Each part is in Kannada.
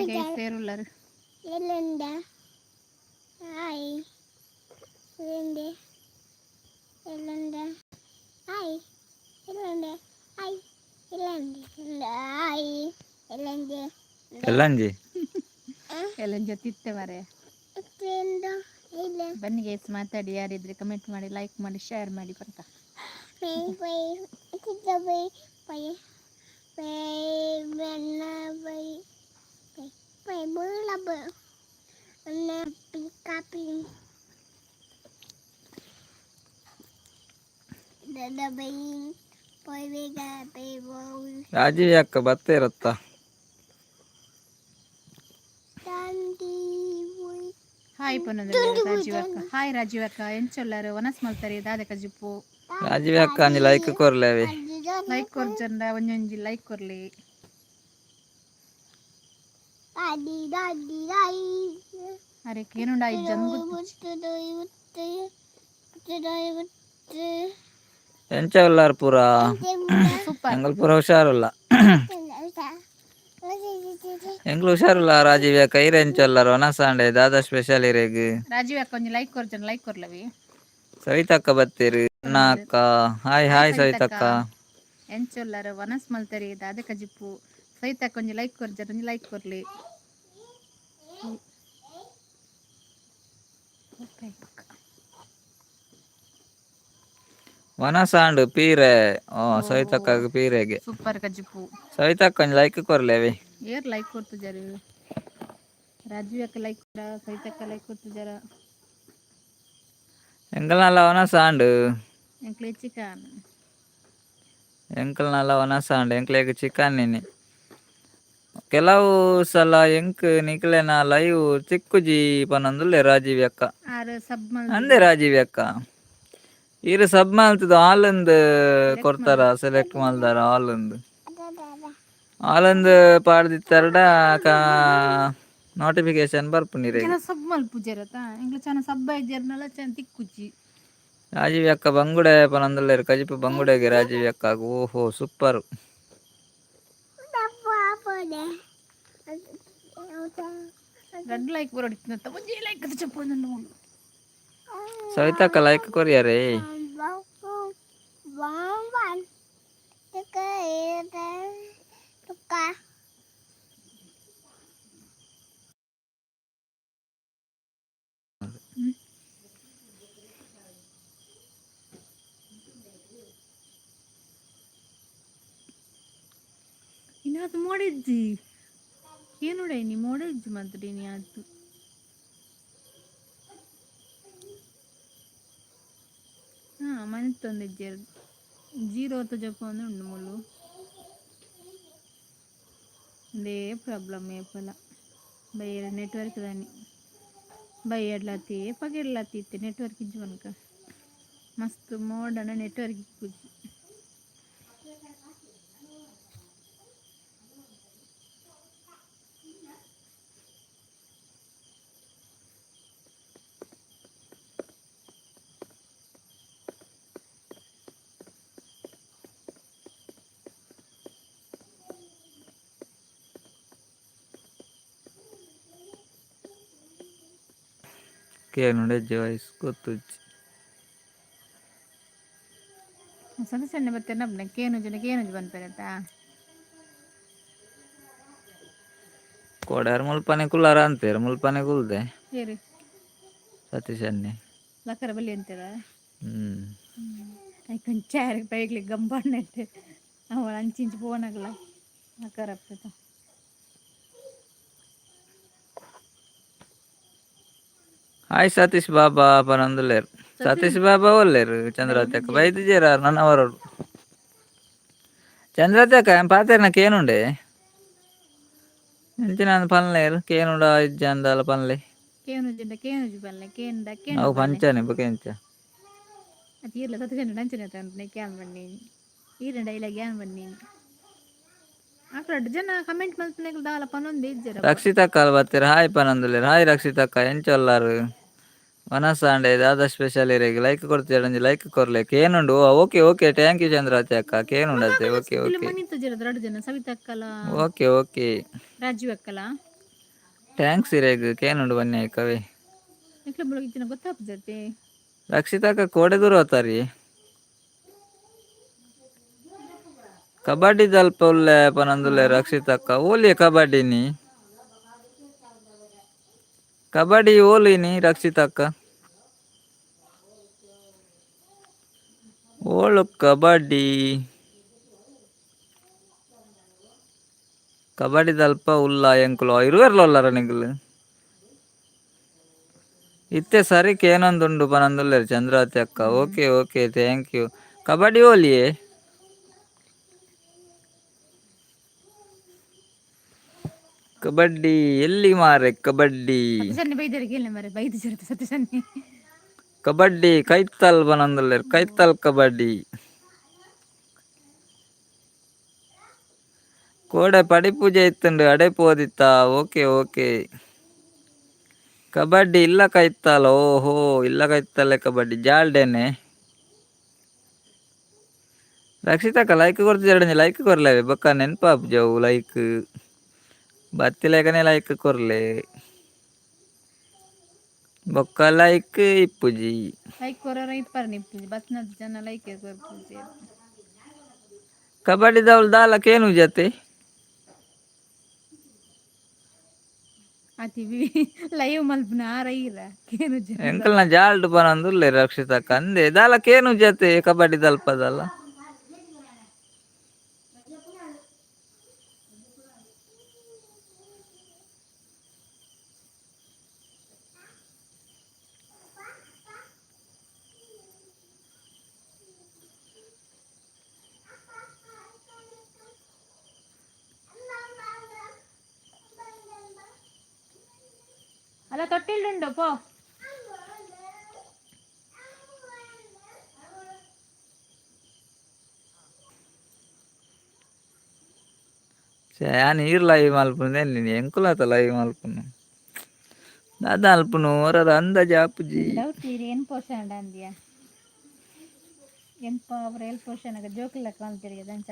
ಗೈಸ್ ಸೇರುಲ್ಲರು ಎಲ್ಲಂದ ಹಾಯ್ ಎಲ್ಲಂದ ಎಲ್ಲಂದ ಹಾಯ್ ಎಲ್ಲಂದ ಹಾಯ್ ಎಲ್ಲಂದ ಹಾಯ್ ಎಲ್ಲಂದ ಎಲ್ಲಂಜಿ ಎಲ್ಲನ್ ಜೊತೆ ಇತ್ತೆ ಮರೆ ಬನ್ನಿ ಗೈಸ್ ಮಾತಾಡಿ, ಯಾರಿದ್ರೆ ಕಮೆಂಟ್ ಮಾಡಿ, ಲೈಕ್ ಮಾಡಿ, ಶೇರ್ ಮಾಡಿ ಬರ್ತಾ ರಾಜೀವ್ ಅಕ್ಕ ಬತ್ತೆ ಇರತ್ತ ಹಾಯ್ ಪೊನ್ನದ ರಾಜೀವ್ ಅಕ್ಕ. ಹಾಯ್ ರಾಜೀವ್ ಅಕ್ಕ ಎಂಚೊಲ್ಲಾರು ವನಸ್ ಮಲ್ತಾರೆ ದಾದಕ ಜಿಪ್ಪು ರಾಜೀವ್ ಅಕ್ಕ ಅಂಜಿ ಲೈಕ್ ಕೊರ್ಲೇವಿ ಲೈಕ್ ಕೊರ್ಜಂಡ ಒಂಜೊಂಜಿ ಲೈಕ್ ಕೊರ್ಲಿ. ಅರೆ ಕೇನುಂಡ ಐದು ಜನ ಎಂಚ ಉಲ್ಲಾರ್ ಪೂರ ಎಂಗಲ್ ಪೂರ ಹುಷಾರುಲ್ಲ ಎಂಗ್ಲು ಹುಷಾರುಲ್ಲ ರಾಜೀವ್ ಅಕ್ಕ ಇರ ಎಂಚೊಲ್ಲಾರು ಒನಸಾಂಡೆ ದಾದಾ ಸ್ಪೆಷಲ್ ಇರೆಗ್ ರಾಜೀವ್ ಅಕ್ಕ ಒಂಜಿ ಲೈಕ್ ಕೊರ್ಜನ ಲೈಕ್ ಕೊರ್ಲವಿ. ಸವಿತಕ್ಕ ಬತ್ತೀರಿ ಅಣ್ಣ ಅಕ್ಕ ಹಾಯ್ ಹಾಯ್ ಸವಿತಕ್ಕ ಎಂಚೊಲ್ಲಾರು ವನಸ್ ಮಲ್ತರಿ ದಾದಕ ಜಿಪ್ಪು ಸವಿತಕ್ಕ ಒಂಜಿ ಲೈಕ್ ಕೊರ್ಜನ ಒಂಜಿ ಲೈಕ್ ಕೊರ್ಲಿ. ವನಸಾಂಡ್ ಪೀರೆ ಸವಿತಕ್ಕ ಪೀರೆಗೆ ಸೂಪರ್ ಕಜಿಪ್ಪು ಸವಿತಕ್ಕ ಒಂಜಿ ಲೈಕ್ ಕೊರ್ಲೇವಿ. ಏರ್ ಲೈಕ್ ಕೊಡ್ತು ಜರ ರಾಜೀವ್ ಅಕ್ಕ ಲೈಕ್ ಕೊರ ಸವಿತಕ್ಕ ಲೈಕ್ ಕೊಡ್ತು ಜರ ಎಂಕಲ್ನಲ್ಲ ವನಸಾಂಡ್ ಎಂಕ್ಲೆ ಚಿಕನ್ ಎಂಕಲ್ನಲ್ಲ ವನಸಾಂಡ್ ಎಂಕ್ಲೆಗ್ ಚಿಕನ್ ನಿನಿ ಕೆಲವು ಸಲ ಎಂಕ್ ನಿಕ್ಲೆನ ಲೈವ್ ಚಿಕ್ಕುಜಿ ಪನೊಂದುಲ್ಲೆ ರಾಜೀವ್ ಅಕ್ಕ ಆರು ಸಬ್ ಅಂದೆ ರಾಜೀವ್ ಅಕ್ಕ ಇರು ಸಬ್ ಮಲ್ತದ ಆಲಂದ್ ಕೊಡ್ತಾರ ಸೆಲೆಕ್ಟ್ ಮಲ್ದಾರ ಆಲಂದ್ ಪಾಡ್ದಿತ್ತಾರಡ ನೋಟಿಫಿಕೇಶನ್ ಬರ್ಪುನಿರೆ ಸಬ್ ಮಲ್ಪುಜರತ ಎಂಕ್ಲೆ ಚನ ಸಬ್ ಐಜರ್ನಲ ಚನ ತಿಕ್ಕುಜಿ. ರಾಜೀವ್ ಅಕ್ಕ ಬಂಗುಡೆ ಪನೊಂದುಲ್ಲೆರ್ ಕಜಿಪು ಬಂಗುಡೆಗೆ ರಾಜೀವ್ ಅಕ್ಕ ಓಹೋ ಸೂಪರ್. ರೆಡ್ ಲೈಕ್ ಬರೋಡಿತ್ತು ಒಂಜಿ ಲೈಕ್ ಚಪ್ಪೊಂದು ನೋಡು ಸವಿತಕ್ಕ ಲೈಕ್ ಕೊರಿಯರೇ ಇನ್ನಾತು ಮೋಡಿಜ್ಜಿ ಏನುಡೈ ನೀ ಮೋಡಿಜ್ಜಿ ಮಾತ್ರ ನೀ ಆತು ಮನೆತ್ತೊಂದಿಜ್ಜೆರ್ ಜೀರೋ ಹೊತ್ತು ಜಪ್ಪೊಂದು ಉಂಡು ಮುಳ್ಳು ಇದೇ ಪ್ರಾಬ್ಲಮ್ ಏಪಲ ಬೈಯರ್ ನೆಟ್ವರ್ಕ್ ದಾನಿ ಬೈಯಡ್ಲತಿ ಪಗೆಡ್ಲತಿ ಇತ್ತೆ ನೆಟ್ವರ್ಕ್ ಇಜ್ಜು ಬನ್ಕ ಮಸ್ತ್ ಮೋಡನ ನೆಟ್ವರ್ಕ್ ಇಕ್ಕುಜಿ. ಕೇನುಂಡೆ ವಾಯ್ಸ್ ಗೊತ್ತುಜ್ಜಿ ಸಣ್ಣ ಸಣ್ಣ ಬತ್ತೆ ನಬ್ನ ಕೇನುಜು ಬಂದ್ಪೇರತ್ತ ಕೋಡ್ಯಾರ್ ಮುಲ್ಪನೆ ಕುಲ್ಲಾರ ಅಂತೀರ ಮುಲ್ಪನೆ ಕುಲ್ದೆ ಏರಿ ಸತೀಶ್ ಅನ್ನಿ ಲಕ್ಕರ ಬಲ್ಲಿ ಅಂತೀರ ಹ್ಮ್ ಐಕೊಂಡ್ ಚಾರ್ ಬೈಗ್ಲಿ ಗಂಬಣ್ಣೆ ಅವಳ ಅಂಚಿಂಚು ಪೋನಾಗಲ ಲಕ್ಕರ ಆಗ್ತದ ಹಾಯ್ ಸತೀಶ್ ಬಾಬಾ ಪನೊಂದುಲ್ಲೆರ್ ಸತೀಶ್ ಬಾಬಾ ಒಲ್ಲೆರ್ ಚಂದ್ರವತ್ಯಕ್ಕ ಬೈದು ಜೇರಾರು ನನ್ನವರೋಡು ಚಂದ್ರವತ್ಯಕ್ಕ ಪಾತೆರ್ನ ಕೇನುಂಡೆ ಎಂಚಿನ ಪನ್ಲೆರ್ ಕೇನುಂಡ ಇಜ್ಜ ಅಂದಲ ಪನ್ಲೆ ಕೇನುಜು ಪನ್ಲೆ ಕೇಂದ ಅವು ಪಂಚನೆ ಬೊಕೆಂಚ ಅದು ಇರ್ಲ ಸತ್ಯಜನ ನಂಚಿನ ತಂದೆ ಕ್ಯಾನ್ ಬನ್ನಿ ಈರ ಡೈಲಾಗ್ ಯಾನ್ ಬನ್ನಿ ಆಕಡೆ ಜನ ಕಮೆಂಟ್ ಮಲ್ಪನೆಗಳು ದಾಲ ಪನೊಂದು ಇಜ್ಜರ ರಕ್ಷಿತಕ್ಕ ಅಲ್ ಬರ್ತೀರ ಹಾಯ್ ಪನೊಂದುಲ್ಲೆರ್ ಹಾಯ್ ರಕ್ಷಿತಕ್ಕ ಎಂಚೊಲ್ಲಾರು ವನಸಾಂಡೆ ದಾದಾ ಸ್ಪೆಷಲ್ ಇರೆಗ್ ಲೈಕ್ ಕೊಡ್ತೀರ ಲೈಕ್ ಕೊರ್ಲೆಕ್ ಏನುಂಡು okay okay thank you Chandravati ಅಕ್ಕ ಕೇನುಂಡತೆ ಓಕೆ ಓಕೆ ಮನಿತು ಜರ ದೊಡ್ಡ ಜನ ಸವಿತಾ ಅಕ್ಕಲ ಓಕೆ ಓಕೆ ರಾಜೀವ್ ಅಕ್ಕಲ ಟ್ಯಾಂಕ್ಸ್ ಇರೇಗ ಕೇನುಂಡು ಬನ್ನಿ ಕವೆ ಇಟ್ಲ ಬೆಳಗಿನ ಗೊತ್ತಾಗ್ತದೆ. ರಕ್ಷಿತಾಕ ಕೋಡೆ ದೂರ ಹೋತಾರಿ ಕಬಡ್ಡಿ ದಲ್ಪ ಉಲ್ಲೆ ಪನಂದುಲ್ಲೆ ರಕ್ಷಿತಕ್ಕ ಓಲಿ ಕಬಡ್ಡಿನಿ ಕಬಡ್ಡಿ ಓಲಿನಿ ರಕ್ಷಿತಕ್ಕ ಓಳು ಕಬಡ್ಡಿ ಕಬಡ್ಡಿ ದಲ್ಪ ಉಲ್ಲ ಎಂಕುಲು ಇರುವೆರ್ಲೊಲ್ಲಾರ ನಿಂಕುಲು ಇತ್ತೆ ಸರಿಕೆ ಏನೊಂದುಂಡು ಪನಂದುಲ್ಲೆರ್ ಚಂದ್ರಾವತಿ ಅಕ್ಕ. Okay okay thank you. Kabaddi ಓಲಿಯೇ ಕಬಡ್ಡಿ ಎಲ್ಲಿ ಮಾರೆ ಕಬಡ್ಡಿ ಸತ್ಯಸನ್ನಿ ಬೈದರಿಗೆ ಇಲ್ಲ ಮರೆ ಬೈದು ಸಿರುತ್ತೆ ಸತ್ಯಸನ್ನಿ. ಕಬಡ್ಡಿ ಕೈತಲ್ ಪನಂದುಲ್ಲೆರ್ ಕೈತಲ್ ಕಬಡ್ಡಿ ಕೋಡೆ ಪಡಿ ಪೂಜೆ ಇತ್ತುಂಡು ಅಡೆ ಪೋದಿತ್ತ. ಓಕೆ ಓಕೆ ಕಬಡ್ಡಿ ಇಲ್ಲ ಕೈತಲ್ಲ ಓಹೋ ಇಲ್ಲ ಕೈತಲ್ಲೇ ಕಬಡ್ಡಿ ಜಾಲ್ಡೇನೆ ರಕ್ಷಿತಕ್ಕ ಲೈಕ್ ಕೊರ್ತಿದ್ದೆ ಲೈಕ್ ಕೊರ್ಲೇವೆ ಬೊಕ್ಕ ನೆನ್ಪಾಪ್ ಜವು ಲೈಕ್ ಬತ್ತಿಲೇಕನೆ ಲೈಕ್ ಕೊರ್ಲೆ ಬೊಕ್ಕ ಲೈಕ್ ಇಪ್ಪುಜಿ ಲೈಕ್ ಕೊರೋರ ಇಪ್ಪರ್ ನಿಪ್ಪುಜಿ ಬತ್ನದ ಜನ ಲೈಕ್ ಕೊರ್ಪುಜಿ ಕಬಡ್ಡಿ ದವಲ್ ದಾಲ ಕೇನು ಜತೆ ಅತಿ ಲೈವ್ ಮಲ್ಪನ ಆರೈರ ಕೇನು ಜನ ಎಂಕಲ್ನ ಜಾಲ್ಡ್ ಪನಂದುಲ್ಲೆ ರಕ್ಷಿತಕ್ಕ ಅಂದೆ ದಾಲ ಕೇನು ಜತೆ ಕಬಡ್ಡಿ ದಲ್ಪದಲ್ಲ ಅಲ್ಲ ತೊಟ್ಟಿಲ್ಡುಂಡು ಪೋ ಯಾನ್ ಈರ್ ಲೈವ್ ಮಲ್ಪುನು ಎಲ್ಲಿ ಎಂಕುಲಾತ ಲೈವ್ ಮಲ್ಪುನು ದಾದ ಅಲ್ಪುನು ಹೊರದ ಅಂದಾಜ ಆಪುಜಿ ಡೌಟ್ ತೀರಿ ಏನು ಪೋಷಣ ಅಂದ್ಯಾ ಏನು ಅವ್ರ ಎಲ್ಲಿ ಪೋಷಣ ಜೋಕಿಲ್ಲ ಕಾಣ್ತಿರಿ ದಂಚ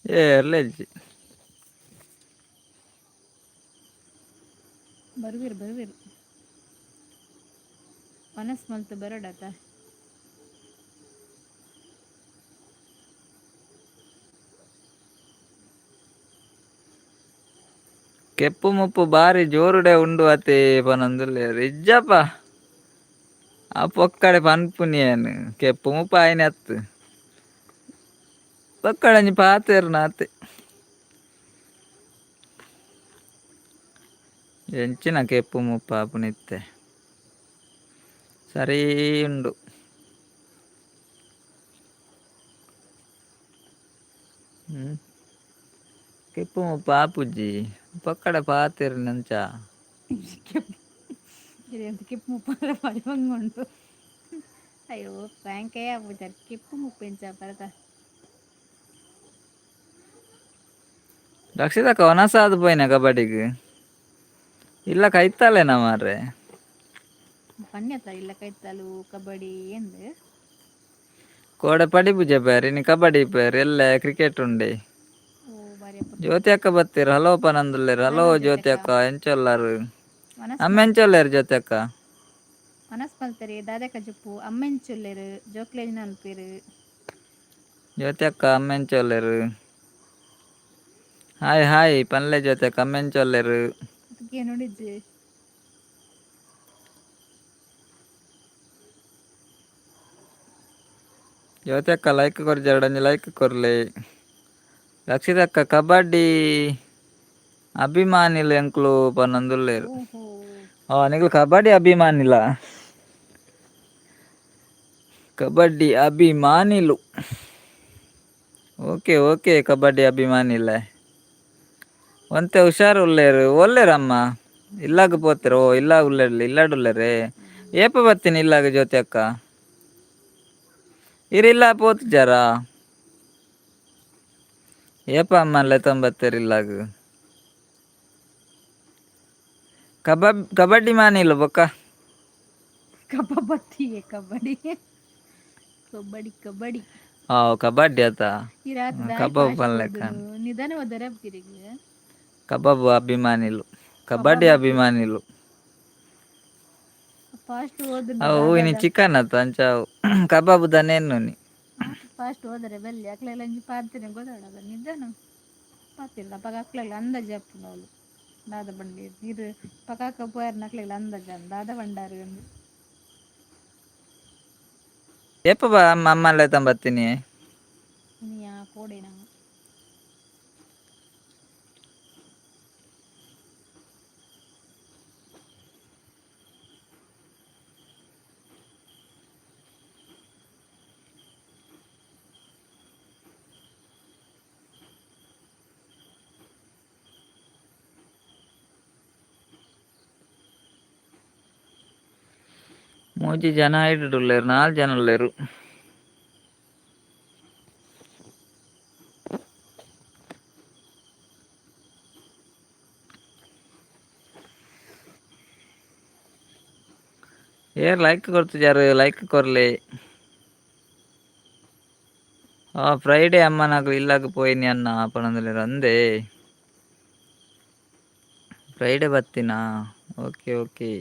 ಏರ್ಲೆಜ್ಜಿ ಬರುವಿರು ಮನಸ್ ಮಲ್ತು ಬರೋಡಾತ ಕೆಪ್ಪು ಮುಪ್ಪು ಬಾರಿ ಜೋರುಡೆ ಉಂಡು ಅತೆ ಪನಂದುಲ್ಲೆ ಇಜ್ಜಪ್ಪ ಆ ಪೊಕ್ಕಡೆ ಪನ್ಪುನಿಯನ್ ಕೆಪ್ಪು ಮುಪ್ಪು ಆಯ್ನ ಅತ್ತು ಪಕ್ಕಡಂಜಿ ಪಾತೆರ್ನ ಅತ್ತೆ ಎಂಚಿನ ಕೆಪ್ಪು ಮುಪ್ಪು ಆಪುನಿತ್ತೆ ಸರಿ ಉಂಡು ಕೆಪ್ಪು ಮುಪ್ಪು ಆಪುಜ್ಜಿ ಪಕ್ಕಡ ಪಾತೆರ್ನಂಚ ఎంత కిప్పు ముప్పై పడివంగుండు అయ్యో ప్రాంకే అవ్వుతారు కిప్పు ముప్పించా పడతా ರಕ್ಷಿತಕ್ಕ ಒನಸಾದ ಪೋಯ್ನ ಕಬಡ್ಡಿಗೆ ಇಲ್ಲ ಕೈತಾಲೇನ ಮಾರ್ರೆ ಪನ್ಯತ ಇಲ್ಲ ಕೈತಲು ಕಬಡ್ಡಿ ಎಂದು ಕೋಡೆ ಪಡಿ ಪೂಜೆ ಪೇರಿ ನೀ ಕಬಡ್ಡಿ ಪೇರಿ ಎಲ್ಲ ಕ್ರಿಕೆಟ್ ಉಂಡೆ ಓ ಬಾರಿ ಜ್ಯೋತಿ ಅಕ್ಕ ಬತ್ತೀರ ಹಲೋ ಪನಂದುಲ್ಲೇರು ಹಲೋ ಜ್ಯೋತಿ ಅಕ್ಕ ಎಂಚೊಲ್ಲಾರು ಮನಸ್ ಅಮ್ಮ ಎಂಚೊಲ್ಲೇರು ಜ್ಯೋತಿ ಅಕ್ಕ ಮನಸ್ ಮಲ್ತರಿ ದಾದಕ ಜಪ್ಪು ಅಮ್ಮೆಂಚುಲ್ಲೆರು ಜೋಕ್ಲೇಜಿನ ಅನ್ಪೇರು ಜ್ಯೋತಿ ಅಕ್ಕ ಅಮ್ಮ ಎಂಚೊಲ್ಲೇರು ಹಾಯ್ ಹಾಯ್ ಪನ್ಲೆ ಜ್ಯೋತಿ ಅಕ್ಕ ಅಮ್ಮ ಎಂಚೊಲ್ಲೇರು ಅದಕ್ಕೆ ನೋಡಿದ್ದೆ ಜ್ಯೋತಿ ಅಕ್ಕ ಲೈಕ್ ಕೊರ್ಜಿ ಎರಡಂಜಿ ಲೈಕ್ ಕೊರ್ಲಿ ರಕ್ಷಿತಕ್ಕ ಕಬಡ್ಡಿ ಅಭಿಮಾನಿಲು ಎಂಕ್ಲು ಪನಂದುಲ್ಲೇರು ಓಹೋ ನಿಗ್ಲು ಕಬಡ್ಡಿ ಅಭಿಮಾನಿಲ ಕಬಡ್ಡಿ ಅಭಿಮಾನಿಲು ಓಕೆ ಓಕೆ ಕಬಡ್ಡಿ ಅಭಿಮಾನಿಲ್ಲ ಒಂತೆ ಹುಷಾರು ಉಲ್ಲೇರು ಒಲ್ಲೇರಮ್ಮ ಇಲ್ಲಾಗ ಪೋತಿರು ಓ ಇಲ್ಲ ಉಲ್ಲೇರ್ಲಿ ಇಲ್ಲಾಡುಲ್ಲೇರೆ ಏಪ ಬತ್ತೀನಿ ಇಲ್ಲಾಗ ಜ್ಯೋತಿ ಅಕ್ಕ ಇರಿಲ್ಲ ಪೋತು ಜರ ಏಪ ಅಮ್ಮ ತೊಂಬತ್ತೇರಿಲ್ಲಾಗ ಕಬಡ್ಡಿ ಮಾನಿಲ್ಲ ಬೊಕ್ಕ ಕಬಡ್ಡಿ ಕಬಡ್ಡಿ ಕಬಡ್ಡಿ ಕಬಡ್ಡಿ ಕಬಡ್ಡಿ ಆತ ಈ ರಾತ್ರಿ ದಾಯಿ ಕಬಾಬ್ ಫಾಸ್ಟ್ ಪನ್ಲೆ ಓದುನು ಕಾನ್ ನಿಧಾನ ಓದಾರೆ ತಿರುಗಿ ಕಬಾಬ್ ಅಭಿಮಾನಿಲು ಕಬಡ್ಡಿ ಕಬಾಬ್ ಅಭಿಮಾನಿಲು ಫಾಸ್ಟ್ ಓದುನು ಅವು ಇನಿ ದಾದಾಂಡ ಚಿಕನ್ ಆತ ಅಂಚಾವು ಕಬಾಬ್ ದನೇನು ನಿ ಫಾಸ್ಟ್ ಹೋದರೆ ಬಲ್ಲಿ ಅಕ್ಲೆಲ್ಲ ಒಂಜಿ ಪಾಡ್ತಿನ ಗೊತ್ತಾಡಲ್ಲ ನಿಧಾನ ಪಾತಿಲ್ಲ ಪಗ ಅಕ್ಲೆಲ್ಲ ಅಂದಾಜು ಹಾಪುಂಡು ಅವಳು ದಾದ ಬಂಡಿ ನೀರು ಪಕಾಕ ಪೋಯರ್ನ ಅಕ್ಲೆಲ್ಲ ಅಂದಾಜು ದಾದ ಬಂಡಾರು ಎಂದು ಎಪ್ಪ ಬಾ ಅಮ್ಮಲ್ಲ ತಂಬತ್ತೀನಿ ನೀ ಆ ಕೋಡೆ ನಾವು ಮೂಜಿ ಜನ ಇಡುಳ್ಳೇರು 4 ಜನ ಉಳ್ಳೇರು ಏರ್ ಲೈಕ್ ಕೊಡ್ತಿದ್ದಾರೆ ಲೈಕ್ ಕೊರ್ಲಿ ಫ್ರೈಡೇ ಅಮ್ಮ నాకు ಇಲ್ಲಾಗ పోయిని అన్న పనందులేరు అందే ಫ್ರೈಡೇ ಬತ್ತಿನಾ ಓಕೆ ಓಕೆ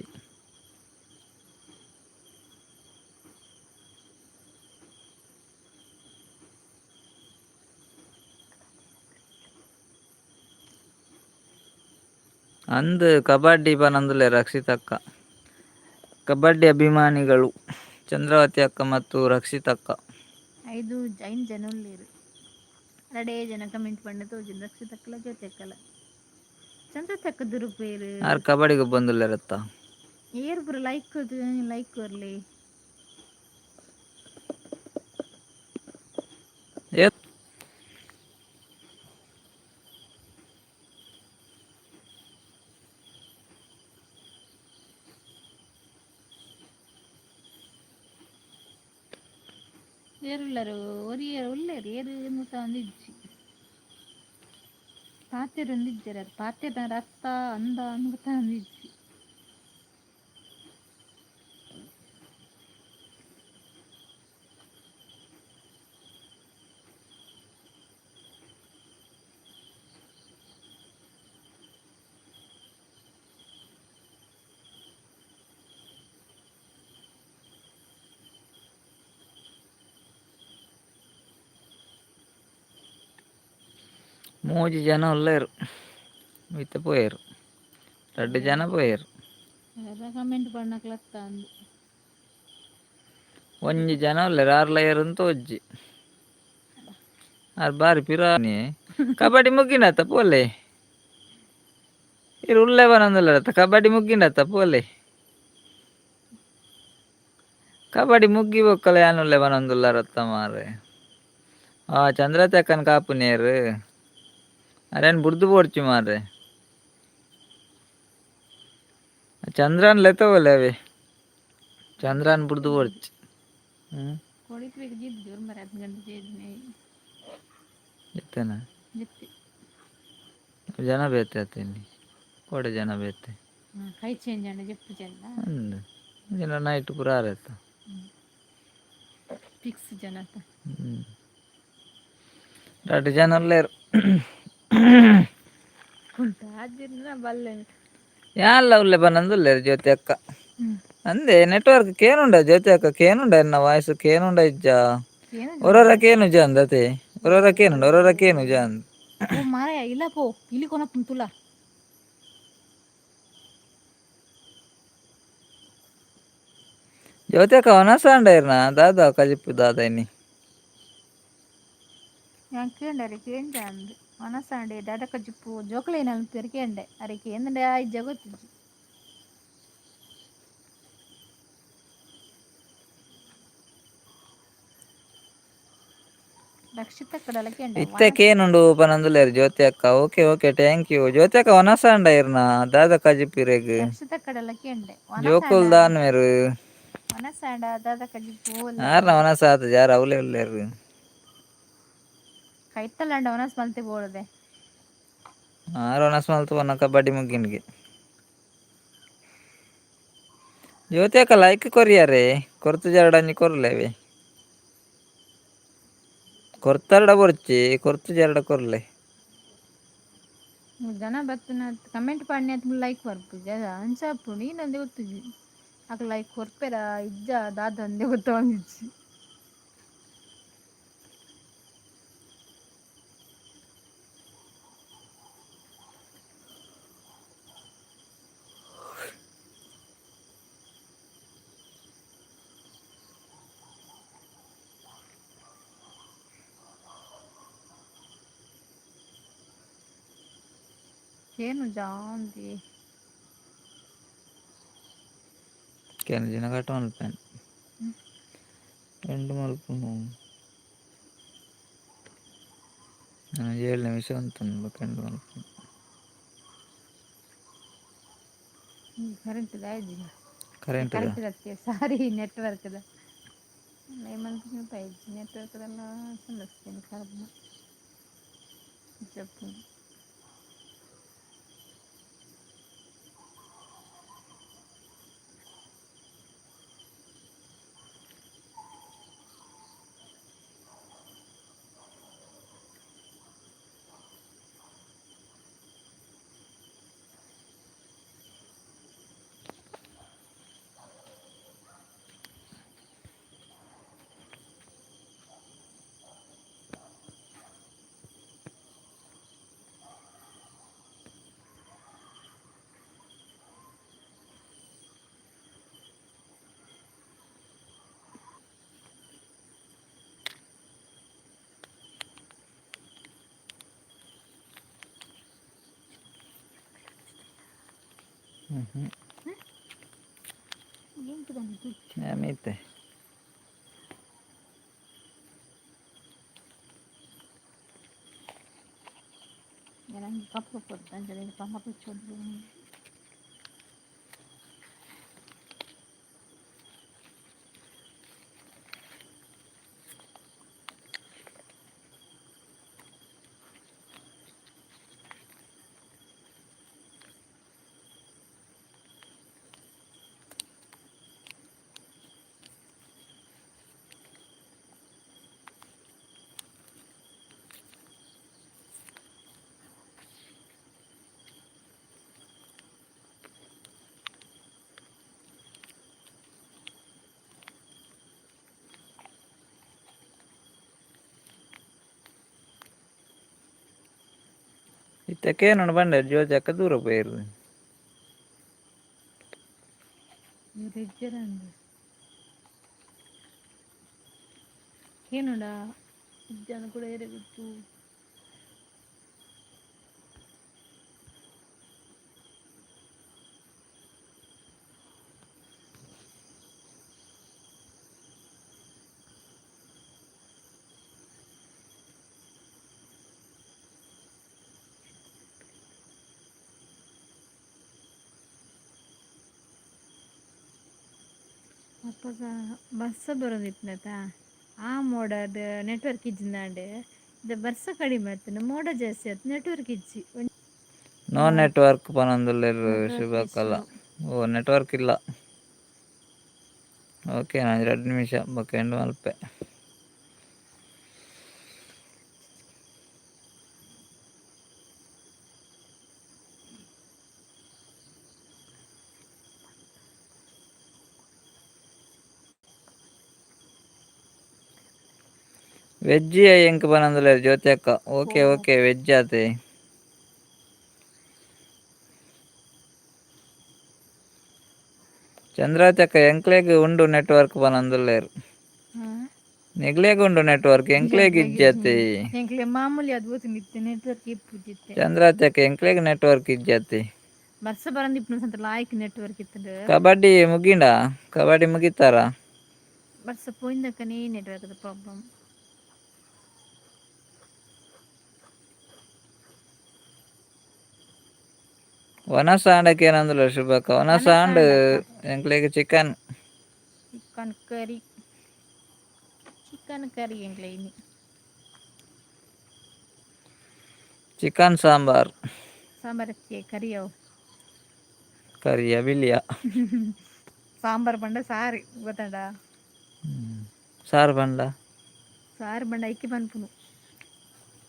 ಅಂದು ಕಬಡ್ಡಿ ಪನಂದುಲೆ ರಕ್ಷಿತಕ್ಕ ಕಬಡ್ಡಿ ಅಭಿಮಾನಿಗಳು ಚಂದ್ರಾವತಿ ಅಕ್ಕ ಮತ್ತು ರಕ್ಷಿತಕ್ಕ 5 ಜನ ಉಳ್ಳೇರು 2 ಜನ ಕಮೆಂಟ್ ಪಂಡ ತೋಜಿನ ರಕ್ಷಿತಕ್ಕಲ ಜೊತೆ ಅಕ್ಕಲ ಚಂದ ತಕ್ಕ ದುರುಪೇರು ಯಾರು ಕಬಡ್ಡಿಗೆ ಬಂದುಲ್ಲೇರತ್ತ ಏರು ಪುರ ಲೈಕ್ ಲೈಕ್ ಕೊರ್ಲಿ ಏರುಳ್ಳರು ಒರಿಯರು ಉಳ್ಳೇರು ಏರು ಮುತ ಅಂದಿಜ್ಜಿ ಪಾತೆರು ಅಂದಿಜ್ಜರ ಅದು ಪಾತೆದ ರಕ್ತ ಅಂದ ಅನ್ಗುತ್ತ ಅಂದಿಜ್ಜಿ ಮೂಜಿ ಜನ ಉಳ್ಳೇರು ಮಿತ್ತ ಪೋಯರು 2 ಜನ ಪೋಯರು ಕಮೆಂಟ್ ಪಣ್ಣಕ್ಲತ್ತ ಅಂದು ಒಂಜಿ ಜನ ಉಳ್ಳೇರು 6 ಲೇಯರ್ ಅಂತ ಒಜ್ಜಿ ಆರು ಬಾರಿ ಪಿರಾನಿ ಕಬಡ್ಡಿ ಮುಗ್ಗಿನತ್ತ ಪೋಲೆ ಇರು ಉಳ್ಳೆ ಬನಂದುಲ್ಲತ್ತ ಕಬಡ್ಡಿ ಮುಗ್ಗಿನತ್ತ ಪೋಲೆ ಕಬಡ್ಡಿ ಮುಗ್ಗಿ ಬೊಕ್ಕಲ ಯಾನುಲ್ಲೆ ಬನಂದುಲ್ಲಾರತ್ತ ಮಾರೆ ಚಂದ್ರತಕ್ಕನ್ ಕಾಪು ನೇರು ಅರೇನು ಬುಡ್ದು ಪೋಡ್ಚಿ ಮಾರೆ ಚಂದ್ರನ್ ಲೆತ್ತವಲ್ಲ ಅವೆ ಚಂದ್ರನ್ ಬುಡ್ದು ಪೋಡ್ಚಿ ಕೊಡಿಸ್ಬೇಕು ಜಿದ್ದು ಜೋರು ಮರ 10 ಗಂಟೆ ಸೇರಿನೇ ಎತ್ತೇನ ಜಿತ್ತಿ ಜನ ಬೇತೆ ಅತ್ತೇನಿ ಕೋಡೆ ಜನ ಬೇತೆ ಕೈ ಚೇಂಜ್ ಅಂಡ ಜಿಪ್ಪು ಚೆಂದ ಅಂದು ಜನ ನೈಟ್ ಪೂರ ಆರತ್ತ ಫಿಕ್ಸ್ ಜನ 2 ಜನ ಉಳ್ಳೇರು ಹಾಜಿರ್ನ ಬಲ್ಲೆ ಯಾಲ್ಲ ಉಳ್ಳೆ ಬನಂದುಲ್ಲೇರು ಜ್ಯೋತಿ ಅಕ್ಕ ಅಂದೆ ನೆಟ್ವರ್ಕ್ ಕೇನುಂಡ ಜ್ಯೋತಿ ಅಕ್ಕ ಕೇನುಂಡ ಎನ್ನ ವಾಯ್ಸ್ ಕೇನುಂಡ ಇಜ್ಜ ಏನು ಒರೊರ ಕೇನು ಜಾಂದ್ ಅತೆ ಒರೊರ ಕೇನುಂಡ ಒರೊರ ಕೇನು ಜಾಂದ್ ಓ ಮಾರಾಯ ಇಲ್ಲ ಪೋ ಇಲ್ಲಿ ಕೊನ ಪುಂತುಲ ಜ್ಯೋತಿ ಅಕ್ಕ ಒನಸಾಂಡ ಇರ್ನ ದಾದ ಕಜಿಪ್ಪು ದಾದ ಇನ್ನಿ ഞാൻ കേണ്ടരെ കേണ്ടാണ്ട് മനസ്സാണ്ട് ഡാഡക്ക ജിപ്പു ജോക്കളേനാലും പെരുക്കേണ്ടേ അരക്ക് എന്നിട്ട് ആ ജഗത്തിച്ചു ರಕ್ಷಿತಕ್ಕಡಲಕ್ಕೆ ಇತ್ತೆ ಕೇನುಂಡು ಪನಂದುಲ್ಲೇರು ಜ್ಯೋತಿ ಅಕ್ಕ ಓಕೆ ಓಕೆ ಥ್ಯಾಂಕ್ ಯು ಜ್ಯೋತಿ ಅಕ್ಕ ಒನಸಾಂಡ ಇರ್ನ ದಾದ ಕಜಿಪ್ಪಿರೆಗ್ ರಕ್ಷಿತಕ್ಕಡಲಕ್ಕೆ ಉಂಡೆ ಜೋಕುಲ್ ದಾನ್ವೆರು ಮನಸ್ಸಾಂಡ ದಾದಕ ಜಿಪ್ಪು ಯಾರ್ನ ಒನಸಾತ ಯಾರು ಅವಲೇ ಉಳ್ಳೇರು ಕೈತಲ್ಲಾಂಡ ಒನಸ್ ಮಲ್ತೆ ಬೋಳದೆ ಆರು ಒನಸ್ ಮಲ್ತು ಪನ್ನ ಕಬಡ್ಡಿ ಮುಗ್ಗಿನ್ಗೆ ಜ್ಯೋತಿ ಲೈಕ್ ಕೊರಿಯಾರೆ ಕೊರ್ತು ಜರಡನಿ ಕೊರ್ಲೇವೆ ಕೊರ್ತಾರಡ ಬರ್ಚಿ ಕೊರ್ತು ಜರಡ ಕೊರ್ಲೆ ಜನ ಬತ್ತನ ಕಮೆಂಟ್ ಪಾಡಿನ ಲೈಕ್ ಬರ್ಪುಜ ಅನ್ಸಪ್ಪು ನೀನೊಂದೇ ಗೊತ್ತುಜಿ ಆಗ ಲೈಕ್ ಕೊರ್ಪೆರ ಇಜ್ಜ ದಾದ ಒಂದೇ ಗೊತ್ತವಂದಿಜ್ಜಿ ಏನು ಜಾಂದಿ ಕೆನಜಿನ ಕಟ ಮಲ್ಪೇನೆ ಎಂಟು ಮಲ್ಪನು 7 ನಿಮಿಷ ಅಂತಂದು ಕೆಂಡು ಮಲ್ಪನು ಕರೆಂಟ್ ಆಯ್ತು ಕರೆಂಟ್ ಕರೆಂಟ್ ಅದಕ್ಕೆ ಸಾರಿ ನೆಟ್ವರ್ಕ್ದ ಏಮಂತ ಪೈಜಿ ನೆಟ್ವರ್ಕ್ದೆಲ್ಲ ಸಂದರ್ಸ್ತೇನೆ ಕರ್ಮ ಜಪ್ಪು ಮಿತೆ ನನಗೆ ಕಪ್ಪು ಕೊಡ್ತಾರೆ ಕಪ್ಪು ಚೋದ್ರು ಇತ್ತಕ್ಕೇನು ಬಂಡೆ ಜ್ಯೋತಿ ಅಕ್ಕ ದೂರ போயிரு ರಿಜ್ಜರಂದು ಏನುಡಾ ಇಜ್ಜನ ಕೂಡ ಏರಬಿಟ್ಟು ಅಪ್ಪಗ ಬಸ್ಸ ಬರೋದಿತ್ತನತ ಆ ಮೋಡದ ನೆಟ್ವರ್ಕ್ ಇಜ್ಜಿಂದಾಂಡೆ ಇದು ಬರ್ಸ ಕಡಿಮೆ ಆಯ್ತು ಮೋಡ ಜಾಸ್ತಿ ಆಯ್ತು ನೆಟ್ವರ್ಕ್ ಇಜ್ಜಿ ನೋ ನೆಟ್ವರ್ಕ್ ಪನೊಂದುಲ್ಲೆರ್ ನೆಟ್ವರ್ಕ್ ಶುಭಕಲ್ಲ ಇಶ್ಯೂ ಓ ನೆಟ್ವರ್ಕ್ ಇಲ್ಲ ಓಕೆ ನಾನು 2 ನಿಮಿಷ ಬಕೆಂಡು ಮಲ್ಪೆ ವೆಜ್ಜಿ ಎಂಕ್ ಪನೊಂದುಲ್ಲೆರ್ ಜ್ಯೋತಿ ಅಕ್ಕ ಓಕೆ ಓಕೆ ವೆಜ್ ಆತೆ ಚಂದ್ರಾವತಿ ಅಕ್ಕ ಎಂಕ್ಲೆಗ್ ಉಂಡು ನೆಟ್ವರ್ಕ್ ಪನೊಂದುಲ್ಲೆರ್ ನಿಗ್ಲೆಗ್ ಉಂಡು ನೆಟ್ವರ್ಕ್ ಎಂಕ್ಲೆಗ್ ಇಜ್ಜತಿ ಎಂಕ್ಲೆ ಮಾಮೂಲಿ ಅದು ಗೊತ್ತಿತ್ತೆ ನೆಟ್ವರ್ಕ್ ಇಪ್ಪುಜಿತ್ತೆ ಚಂದ್ರಾವತಿ ಅಕ್ಕ ಎಂಕ್ಲೆಗ್ ನೆಟ್ವರ್ಕ್ ಇಜ್ಜತಿ ಬರ್ಸ ಬರಂದಿಪ್ಪು ಸಂತ ಲಾಯ್ಕ್ ನೆಟ್ವರ್ಕ್ ಇತ್ತಂದು ಕಬಡ್ಡಿ ಮುಗಿಂಡ ಕಬಡ್ಡಿ ಮುಗಿತಾರ ಬರ್ಸ ಪೋಯಿಂದಕ್ಕನೇ ನೆಟ್ವರ್ಕ್ದ ಪ್ರಾಬ್ಲಮ್ ಒನಸಾಂಡಕ್ಕೆ ಏನಂದಿಲ್ಲ ಶುಭಕ್ಕ ಒನಸಾಂಡ್ ಎಂಕ್ಲೆಗ್ ಚಿಕನ್ ಚಿಕನ್ ಕರಿ ಎಂಕ್ಲೆ ಇನಿ ಚಿಕನ್ ಸಾಂಬಾರ್ ಸಾಂಬಾರಕ್ಕೆ ಕರಿಯವು ಕರಿಯ ಬಿಳಿಯ ಸಾಂಬಾರ್ ಬಂಡ ಸಾರಿ ಗೊತ್ತಂಡ ಸಾರು ಬಂಡ ಸಾರು ಬಂಡ ಐಕ್ಕಿ ಪನ್ಪುನು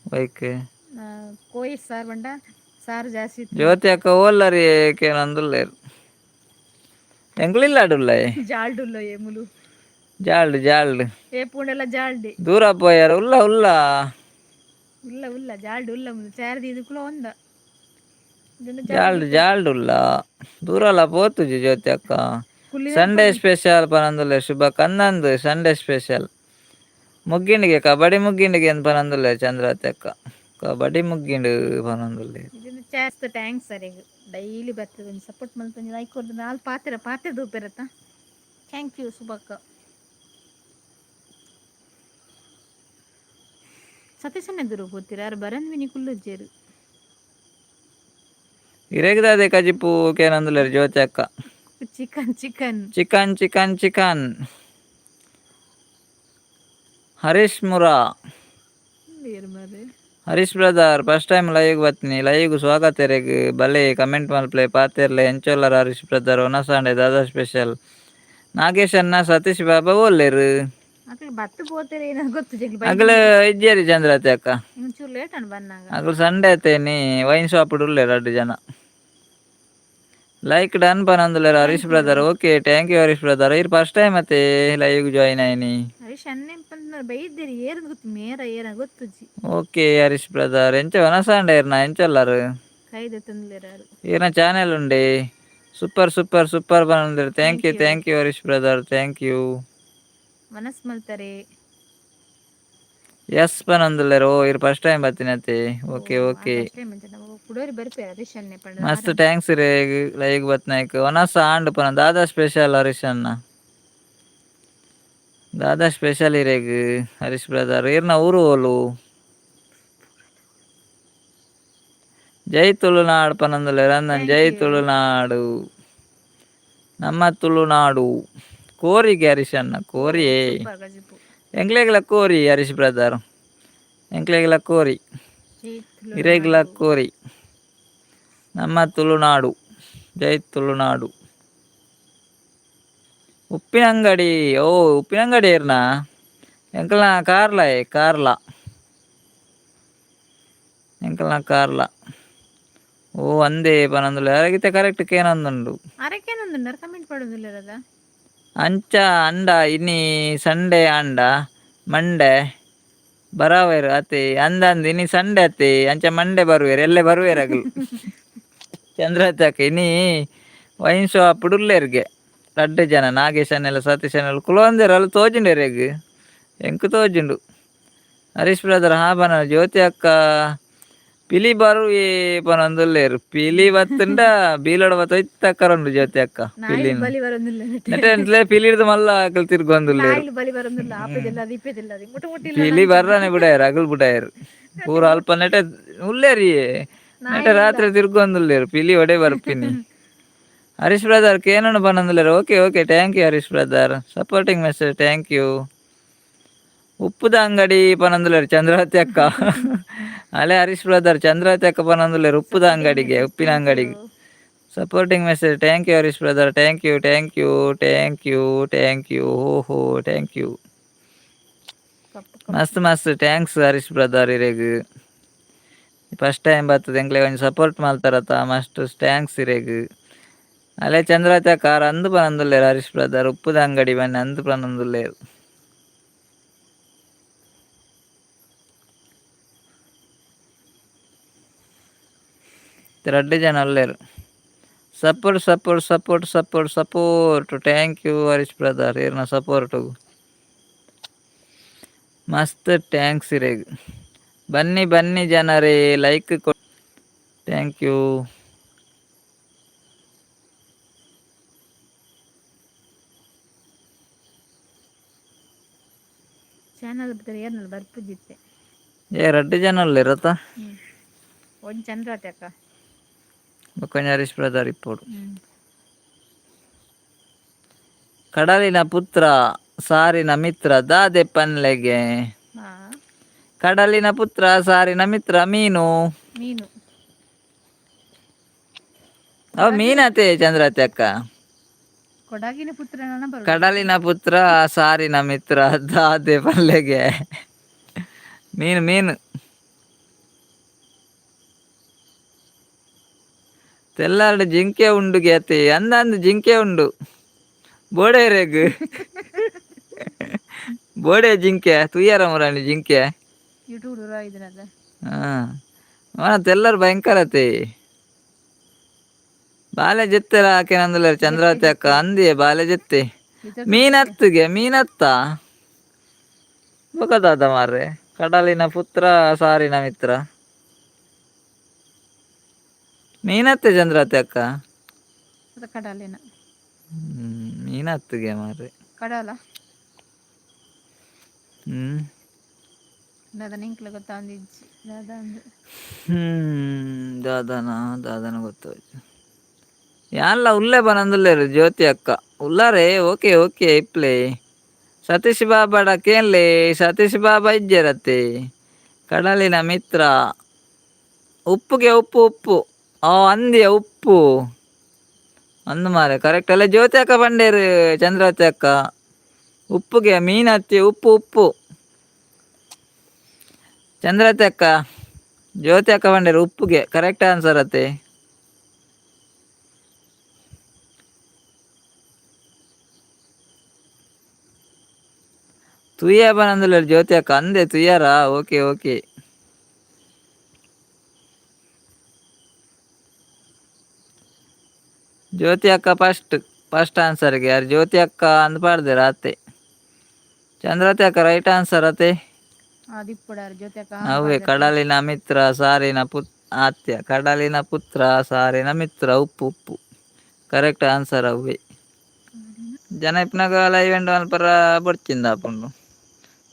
ಬೈಕ್ ಕೋಯಿ ಸಾರು ಬಂಡ ಸಾರು ಜಾಸ್ತಿ ಇತ್ತು ಜ್ಯೋತಿ ಅಕ್ಕ ಓಲ್ಲರಿ ಕೇನಂದುಲ್ಲೇರು ಎಂಗ್ಲಿಲ್ಲಾಡುಲ್ಲಾಯ್ ಜಾಲ್ಡುಲ್ಲ ಏಮುಲು ಜಾಲ್ಡ್ ಜಾಲ್ಡ್ ఏ పూండెల జాల్డి దూర పోయారు ఉల్ల ఉల్ల ఉల్ల ఉల్ల జాల్డి ఉల్ల ముందు చారది ఇదుకులో ఉంద ಜಾಲ್ಡ್ ಜಾಲ್ಡ್ ಉಲ್ಲ ದೂರಲ್ಲ ಪೋತುಜಿ ಜ್ಯೋತಿ ಅಕ್ಕ ಸಂಡೇ ಸ್ಪೆಷಲ್ ಪನಂದುಲ್ಲೆ ಶುಭ ಕಂದಂದು ಸಂಡೇ ಸ್ಪೆಷಲ್ ಮುಗ್ಗಿಂಡಿಗೆ ಕಬಡ್ಡಿ ಮುಗ್ಗಿಂಡಿಗೆ ಅಂತ ಪನಂದುಲ್ಲೆ ಚಂದ್ರತೆ ಅಕ್ಕ ಕಬಡ್ಡಿ ಮುಗ್ಗಿಂಡು ಪನಂದುಲ್ಲೆ ಇದನ್ನು ಜಾಸ್ತಿ ಟ್ಯಾಂಕ್ಸ್ ಸರಿಗೆ ಡೈಲಿ ಬರ್ತದೆ ಒಂದು ಸಪೋರ್ಟ್ ಮಾಡ್ತಾನೆ ಲೈಕ್ ಕೊಡ್ದು ನಾಲ್ ಪಾತ್ರೆ ಪಾತ್ರೆ ದೂಪಿರತ್ತಾ ಥ್ಯಾಂಕ್ ಯು ಸುಬಕ್ಕ ಸತೀಶನ್ನೇ ದೂರ ಹೋಗ್ತೀರಾ ಯಾರು ಬರನ್ ವಿನಿ ಕುಲ್ಲುಜ್ಜೇರು ಇರೇಗದಾದೆ ಕಜಿಪು ಕೇನಂದುಲ್ಲೆ ಜ್ಯೋತಿ ಅಕ್ಕ chicken chicken chicken chicken chicken Harish ಮುರಾ ಬೇರೆ ಮಾರೆ Harish brother first time live ಬತ್ನಿ ಲೈವ್ ಸ್ವಾಗತ ಎರೆಗ್ ಬಲೆ ಕಮೆಂಟ್ ಮಲ್ಪ್ಲೆ ಪಾತೆರ್ಲೆ ಎಂಚೋಲ್ಲರ ಹರೀಶ್ ಬ್ರದರ್ ಒನಸಾಂಡೆ ದಾದಾ ಸ್ಪೆಷಲ್ ನಾಗೇಶ್ ಅನ್ನ ಸತೀಶ್ ಬಾಬಾ ಓಲ್ಲೇರು ಅಕ್ಕಿಗೆ ಬತ್ತು ಪೋತೀರಿ ಏನೋ ಗೊತ್ತು ಜಗ್ಲಿ ಅಗ್ಲು ಇಜ್ಜೇರಿ ಚಂದ್ರತೆ ಅಕ್ಕ ಒಂಚೂರು ಲೇಟ್ ಅನ್ ಬಂದಾಗ ಅಗ್ಲು ಸಂಡೆ ಆತೇನಿ ವೈನ್ ಶಾಪ್ ಉಳ್ಳೇರು 2 ಜನ ಲೈಕ್ ಡನ್ ಪನಂದುಲ್ಲೇರು Harish brother okay thank you Harish brother ಇರ್ ಫಸ್ಟ್ ಟೈಮ್ ಮತ್ತೆ ಲೈವ್ ಜಾಯಿನ್ ಆಯ್ನಿ ಹರೀಶ್ ಅನ್ನೆ ಬೈದ್ದೀರಿ ಏರದು ಗೊತ್ತು ಮೇರ ಏನ ಗೊತ್ತುಜ್ಜಿ ಓಕೆ ಹರೀಶ್ ಬ್ರದರ್ ಎಂಚ ಒನಸಾಂಡೆ ಇರ್ನ ಎಂಚಲ್ಲರು ಕೈದೆ ತಂದ್ಲೇರಾರು ఈయన ఛానల్ ఉండి సూపర్ సూపర్ సూపర్ పని thank you Harish brother thank you ಮನಸ್ ಮಲ್ತಾರೆ ಎಸ್ ಪನಂದುಲ್ಲೇರು ಇರ್ ಫಸ್ಟ್ ಟೈಮ್ ಬತ್ತಿನತೆ ಓಕೆ ಓಕೆ ಕುಡೋರಿ ಬರ್ಪೇರ ಹರೀಶ್ ಅನ್ನೆ ಪಂಡ ಮಸ್ತ್ ಥ್ಯಾಂಕ್ಸ್ ರೇ ಲೈಕ್ ಬತ್ನಾಯ್ಕ ಒನಸ ಆಂಡ್ ಪನ ದಾದಾ ಸ್ಪೆಷಲ್ ಹರೀಶ್ ಅಣ್ಣ ದಾದಾ ಸ್ಪೆಷಲ್ ಇರೇಗ್ ಹರೀಶ್ ಬ್ರದರ್ ಇರ್ನ ಊರು ಓಲು ಜೈ ತುಳುನಾಡು ಪನಂದುಲ್ಲೇರು ಅಂದನ್ ಜೈ ತುಳುನಾಡು ನಮ್ಮ ತುಳುನಾಡು ಕೋರಿಗೆ ಹರೀಶ್ ಅಣ್ಣ ಕೋರಿಯೇ ಎಂಕ್ಲೆಗ್ಲ ಕೋರಿ ಹರೀಶ್ ಬ್ರದರ್ ಎಂಕ್ಲೆಗ್ಲ ಕೋರಿ ಇರೇಗ್ಲ ಕೋರಿ ನಮ್ಮ ತುಳುನಾಡು ಜೈ ತುಳುನಾಡು ಉಪ್ಪಿನಂಗಡಿ ಓ ಉಪ್ಪಿನಂಗಡಿ ಏರ್ನ ಎಂಕಲ್ನ ಕಾರ್ಲಾ ಎಂಕಲ್ನ ಕಾರ್ಲಾ ಓ ಅಂದೇ ಪನಂದುಲ್ಲೆ ಅರಗಿತೆ ಕರೆಕ್ಟ್ ಕೇನೊಂದುಂಡು ಅರಕೇನೊಂದುಂಡು ಕಮೆಂಟ್ ಪಡೋದಿಲ್ಲ ಅದ ಅಂಚ ಅಂಡ ಇನಿ ಸಂಡೇ ಅಂಡ ಮಂಡೆ ಬರಾವೇರು ಅತೆ ಅಂದಂದು ಇನಿ ಸಂಡೆ ಅತೆ ಅಂಚ ಮಂಡೆ ಬರುವೇರು ಎಲ್ಲೇ ಬರುವೇರು ಅಗಲು ಚಂದ್ರತಾಕ ಇನಿ ವೈನ್ ಶಾಪ್ ಉಳ್ಳೇರ್ಗೆ 2 ಜನ ನಾಗೇಶ್ ಅನ್ನೆಲ್ಲ ಸತೀಶ್ ಅನ್ನೆಲ್ಲ ಕುಲೊಂದೇರು ಅಲ್ಲಿ ತೋಜಿಂಡೇರೆಗ್ ಎಂಕು ತೋಜಿಂಡು ಹರೀಶ್ ಬ್ರದರ್ ಹಾ ಬನ ಜ್ಯೋತಿ ಅಕ್ಕ ಪಿಲಿ ಬರು ಏ ಪನೊಂದುಲ್ಲೇರು ಪಿಲಿ ಬತ್ತುಂಡ ಬೀಲೋಡ ಬತ್ತ ಇತ್ತಕ್ಕರುಂಡು ಜ್ಯೋತಿ ಅಕ್ಕ ಪಿಲಿನ ಬಲಿ ಬರೋದಿಲ್ಲ ನೆಟ್ಟೆ ಪಿಲಿಡ್ದು ಮಲ್ಲ ಅಕಲ್ ತಿರ್ಗೊಂದುಲ್ಲೇರು ಬಲಿ ಬರೋದಿಲ್ಲ ಆಪದಿಲ್ಲ ಅದು ಇಪ್ಪದಿಲ್ಲ ಅದು ಮುಟ್ಟ ಮುಟ್ಟಿಲ್ಲ ಪಿಲಿ ಬರ್ರಾನೆ ಬಿಡಾಯರು ಅಗಲ್ ಬಿಡಾಯರು ಪೂರ ಅಲ್ಪ ನೆಟೆ ಉಳ್ಳೇರಿ ನೆಟೆ ರಾತ್ರಿ ತಿರ್ಗೊಂದುಲ್ಲೇರು ಪಿಲಿ ಒಡೆ ಬರ್ಪಿನಿ ಹರೀಶ್ ಬ್ರದರ್ ಕೇನೋನು ಪನೊಂದುಲ್ಲೇರು okay okay thank you Harish brother supporting message thank you ಉಪ್ಪುದ ಅಂಗಡಿ ಪನೊಂದುಲ್ಲೇರು ಚಂದ್ರಾವತಿ ಅಕ್ಕ ಅಲೆ ಹರೀಶ್ ಬ್ರದರ್ ಚಂದ್ರಾವತಿ ಅಕ್ಕ ಪನೊಂದುಲ್ಲೇರು ಉಪ್ಪುದ ಅಂಗಡಿಗೆ ಉಪ್ಪಿನ ಅಂಗಡಿಗೆ supporting message thank you Harish brother thank you thank you thank you thank you ಓಹೋ ಥ್ಯಾಂಕ್ ಯು ಮಸ್ತ್ ಮಸ್ತ್ ಥ್ಯಾಂಕ್ಸ್ ಹರೀಶ್ ಬ್ರದರ್ ಇರೇಗ್ ಫಸ್ಟ್ ಟೈಮ್ ಬರ್ತದೆ ಎಂಕ್ಲೆ ಒಂಜಿ ಸಪೋರ್ಟ್ ಮಾಡ್ತಾರತ್ತ ಮಸ್ತ್ ಥ್ಯಾಂಕ್ಸ್ ಇರೇಗ್ ಅಲೆ ಚಂದ್ರಾವತಿ ಅಕ್ಕ ಅಂದು ಪನೊಂದುಲ್ಲೇರು ಹರೀಶ್ ಬ್ರದರ್ ಉಪ್ಪುದ ಅಂಗಡಿ ಬನ್ನಿ ಅಂದು ಪನೊಂದುಲ್ಲೇರು ಎರಡು ಜನ ಅಲ್ಲೇರು support support support support support thank you Harish brother ಇರ್ನ ಸಪೋರ್ಟು ಮಸ್ತ್ ಥ್ಯಾಂಕ್ಸ್ ಇರೇಗ್ ಬನ್ನಿ ಬನ್ನಿ ಜನರೇ ಲೈಕ್ ಥ್ಯಾಂಕ್ ಯು ಚಾನಲ್ ಬಿಟ್ಟರೆ ಏರ್ನಲ್ಲಿ ಬರ್ಪುಜಿತ್ತೆ 2 ಜನ ಅಲ್ಲೇರತ್ತ ಒಂದು ಚಂದ್ರಾವತಿ ಅಕ್ಕ ಕೊಂಚ ಹರೀಶ್ ಬ್ರದರ್ ಇಪ್ಪೋಡು ಕಡಲಿನ ಪುತ್ರ ಸಾರಿನ ಮಿತ್ರ ದಾದೆ ಪನ್ಲೆಗೆ ಕಡಲಿನ ಪುತ್ರ ಸಾರಿನ ಮಿತ್ರ ಮೀನು ಮೀನು ಅವ ಮೀನತೆ ಚಂದ್ರತೆ ಅಕ್ಕ ಕೊಡಗಿನ ಪುತ್ರನ ಬರುದು. ಕಡಲಿನ ಪುತ್ರ ಸಾರಿನ ಮಿತ್ರ ದಾದೆ ಪಲ್ಲೆಗೆ ಮೀನು తెల్లాడు జింకే ఉండు గేతి అందంది జింకే ఉండు ಬೋಡೆ ರೇಗ್ ಬೋಡೆ ಜಿಂಕೆ ತುಯ್ಯಾರ ಮರಾಣಿ ಜಿಂಕೆ ಯೂಟ್ಯೂಬ್ ಇದನ್ನಲ್ಲ తెల్లరు భయంకరతే ಬಾಲೆ ಜೆತ್ತೆರ ಆಕೆ ನಂದಲ ಚಂದ್ರಾವತಿ ಅಕ್ಕ ಅಂದಿ ಬಾಲೆ ಜೆತ್ತೆ ಮೀನತ್ತ ಬೊಕದಾದ ಮಾರ್ರೆ ಕಡಲಿನ ಪುತ್ರ ಸಾರಿನ ಮಿತ್ರ ಮೀನತ್ತೆ ಚಂದ್ರಾವತಿ ಅಕ್ಕ ಕಡಲಿನ ಮೀನತ್ತಿಗೆ ಮಾರ್ರೆ ಕಡಲ ದಾದನ ಇಂಕ್ಲ ಗೊತ್ತಾಂದಿಜ್ಜಿ ದಾದನ ಗೊತ್ತಾಯ್ತು ಯಾನ್ಲ ಉಲ್ಲೆ ಬನಂದುಲ್ಲೇರು ಜ್ಯೋತಿ ಅಕ್ಕ ಉಲ್ಲಾರೆ ಓಕೆ ಓಕೆ ಇಪ್ಲೆ ಸತೀಶ್ ಬಾಬಾಡ ಕೇನ್ಲೆ ಸತೀಶ್ ಬಾಬಾ ಇಜ್ಜರತ್ತೆ ಕಡಲಿನ ಮಿತ್ರ ಉಪ್ಪುಗೆ ಉಪ್ಪು ಅಂದಿಯ ಉಪ್ಪು ಅಂದು ಮಾರೆ ಕರೆಕ್ಟ್ ಅಲ್ಲ ಜ್ಯೋತಿ ಅಕ್ಕ ಬಂಡೇರು ಚಂದ್ರಾವತಿ ಅಕ್ಕ ಉಪ್ಪುಗೆ ಮೀನತ್ತಿ ಉಪ್ಪು ಚಂದ್ರಾವತಿ ಅಕ್ಕ ಜ್ಯೋತಿ ಅಕ್ಕ ಬಂಡೇರು ಉಪ್ಪುಗೆ ಕರೆಕ್ಟ್ ಆನ್ಸರ್ ಅತ್ತೆ ತುಯ್ಯ ಬನಂದುಲ್ಲ ಜ್ಯೋತಿ ಅಕ್ಕ ಅಂದೆ ತುಯ್ಯಾರ ಓಕೆ ಓಕೆ ಜ್ಯೋತಿ ಅಕ್ಕ ಫಸ್ಟ್ ಆನ್ಸರ್ಗೆ ಯಾರು ಜ್ಯೋತಿ ಅಕ್ಕ ಅಂದ್ ಪಾಡ್ದೆ ರಾತೆ ಚಂದ್ರತೆ ಅಕ್ಕ ರೈಟ್ ಆನ್ಸರ್ ಅತೆ ಅವೇ ಕಡಲಿನ ಮಿತ್ರ ಸಾರಿನ ಆತ್ಯ ಕಡಲಿನ ಪುತ್ರ ಸಾರಿನ ಮಿತ್ರ ಉಪ್ಪು ಕರೆಕ್ಟ್ ಆನ್ಸರ್ ಅವೇ ಜನ ಇಪ್ಪನಾಗ ಲೈವ್ ಎಂಡ್ ಮಲ್ಪರ ಬಡ್ಚಿಂದ ಹಾಪುಂಡು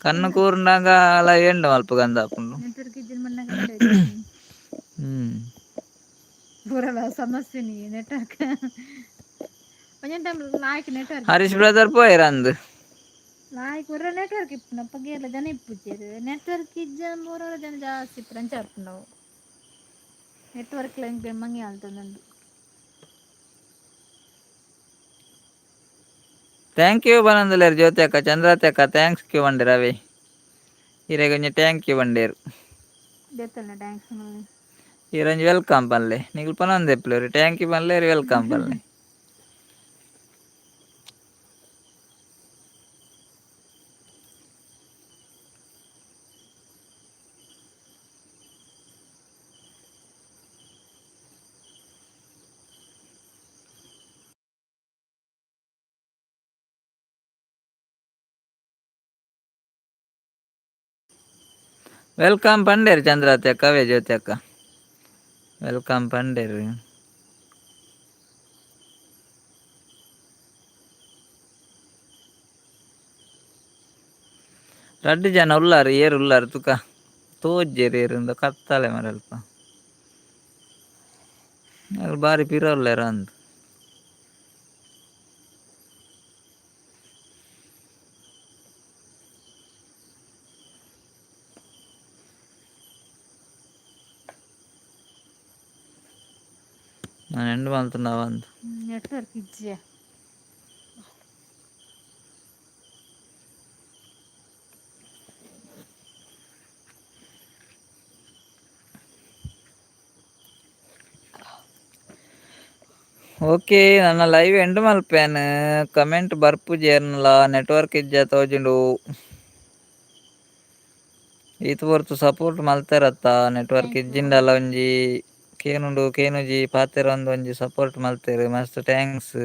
ಕಣ್ಣು ಕೂರ್ನಾಗ ಲೈವ್ ಎಂಡ್ ಮಲ್ಪ ಗಂಧ ಹಾಪುಂಡು ಸಮಸ್ಯೆ ನೆಟ್ವರ್ಕ್ ಹರೀಶ್ ಬ್ರದರ್ ಪೋಯರ್ ಅಂದ್ ಲಾಯ್ಕ್ ಒರ ನೆಟ್ವರ್ಕ್ ಇಪ್ಪುನ ಪಗೆಲ್ಲ ಜನ ಇಪ್ಪುಜೇರು ನೆಟ್ವರ್ಕ್ ಇಜ್ಜ ಮೂರರ ಜನ ಜಾಸ್ತಿ ಇಪ್ಪುರಂಚ ನಾವು ನೆಟ್ವರ್ಕ್ ಲೈನ್ ಮಂಗಿ ಆಲ್ತಂದು ಥ್ಯಾಂಕ್ ಯು ಬನಂದುಲೇರು ಜ್ಯೋತಿ ಅಕ್ಕ ಚಂದ್ರಾವತಿ ಅಕ್ಕ ಥ್ಯಾಂಕ್ಸ್ ಕ್ಯೂ ಬಂಡೆ ರವಿ ಇರೆಗೊಂಜಿ ಥ್ಯಾಂಕ್ ಯು ಬಂಡೇರು ಇರಂಜಿ ವೆಲ್ಕಮ್ ಪನ್ಲೆ ನಿಗುಲ್ ಪನೊಂದು ಎಪ್ಲೇರು ಥ್ಯಾಂಕ್ ಯು ಪನ್ಲೇರು ವೆಲ್ಕಮ್ ಪನ್ಲೆ ವೆಲ್ಕಮ್ ಪಂಡೇರು ಚಂದ್ರಾವತಿ ಅಕ್ಕ ಅವೇ ಜ್ಯೋತಿ ಅಕ್ಕ ವೆಲ್ಕಮ್ ಪಂಡೇರು ರಡ್ಡು ಜನ ಉಲ್ಲಾರು ಏರು ಉಲ್ಲಾರು ತುಕ ತೋಜ್ಜೇರು ಏರಿಂದ ಕತ್ತಾಲೆ ಮರಲ್ಪ ಬಾರಿ ಪಿರೋಲ್ಲೇರ ಅಂದ್ ನಾನು ಎಂಡು ಮಲ್ತುಂಡವ ಅಂದ್ ನೆಟ್ವರ್ಕ್ ಇಜ್ಜೆ ಓಕೆ ನನ್ನ ಲೈವ್ ಎಂಡ್ ಮಲ್ಪೇನು ಕಮೆಂಟ್ ಬರ್ಪುಜೇರ್ನಲ ನೆಟ್ವರ್ಕ್ ಇಜ್ಜ ತೋಜುಂಡು ಈತ ಹೊರ್ತು ಸಪೋರ್ಟ್ ಮಲ್ತೆರತ್ತ ನೆಟ್ವರ್ಕ್ ಇಜ್ಜಿಂಡಲ ಒಂಜಿ ಕೇನುಂಡು ಕೇನುಜಿ ಪಾತೆರ ಒಂಜಿ ಸಪೋರ್ಟ್ ಮಲ್ತೆರು ಮಸ್ತ್ thanks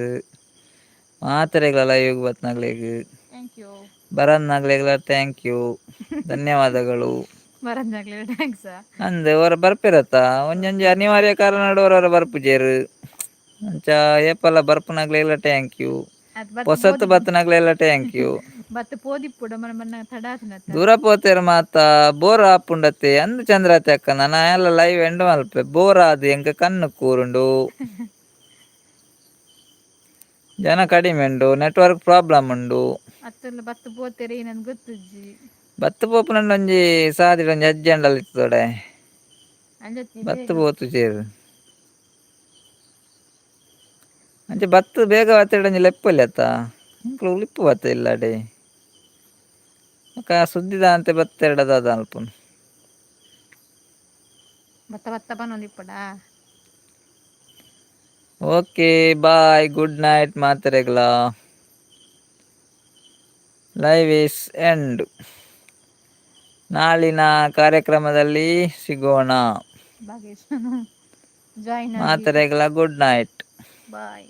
ಮಾತೆರೆಗ್ಲ live ಬತ್ನಗ್ಲೆಗ್ Baran ನಗ್ಲೆಗ್ಲ thank you ಧನ್ಯವಾದಗಳು ಅಂದೆ ಅವರ ಬರ್ಪಿರತ್ತ ಒಂಜೊಂಜಿ ಅನಿವಾರ್ಯ ಕಾರಣ ಅವರ ಬರ್ಪುಜೇರು ಅಂಚ ಏಪಲ ಬರ್ಪುನಗ್ಲೆಗ್ಲ ಥ್ಯಾಂಕ್ ಯು ಹೊಸತ್ತು ಬತ್ತನಗ್ಲೆಲ್ಲ ಥ್ಯಾಂಕ್ ಯು ದೂರ ಪೋತೆರ್ ಮಾತ ಬೋರ್ ಆಪುಂಡತೆ ಅಂದ್ ಚಂದ್ರಾವತಿ ಅಕ್ಕ ನಾನು ಎಲ್ಲ ಲೈವ್ ಎಂಡ್ ಮಲ್ಪೆ ಬೋರ್ ಆದ್ ಎಂಕ ಕಣ್ಣು ಕೂರುಂಡು ಜನ ಕಡಿಮೆ ಉಂಡು ನೆಟ್ವರ್ಕ್ ಪ್ರಾಬ್ಲಮ್ ಉಂಡು ಬತ್ತು ಪೋಪುನಂಡು ಒಂಜಿ ಸಾದಿಡ್ ಒಂಜಿ ಅಜ್ಜೆಂಡಲ್ ಇತ್ತೋಡೆ ಬತ್ತು ಪೋತು ಚೇರು ಅಂಚೆ ಬತ್ತು ಬೇಗ ಬತ್ತಡಂಜಿ ಲೆಪ್ಪಲ್ಲಿ ಅತ್ತ ಇಂಕ್ಲು ಉಳಿಪ್ಪು ಬತ್ತ ಇಲ್ಲಡೆ ಸುದ್ದಿದ ಅಂತೆ ಬತ್ತೆರಡದ ಅಲ್ಪನು ಬತ್ತ ಬತ್ತ ಬನ್ನೊಂದು ಇಪ್ಪಡಾ. ಓಕೆ ಬಾಯ್ ಗುಡ್ ನೈಟ್ ಮಾತ್ರೆಗಳ ಲೈವ್ ಈಸ್ ಎಂಡ್. ನಾಳಿನ ಕಾರ್ಯಕ್ರಮದಲ್ಲಿ ಸಿಗೋಣ. ಭಾಗೇಶನು ಜಾಯ್ನ್ ಆಗಿ ಮಾತ್ರೆಗಳ ಗುಡ್ ನೈಟ್. ಬಾಯ್.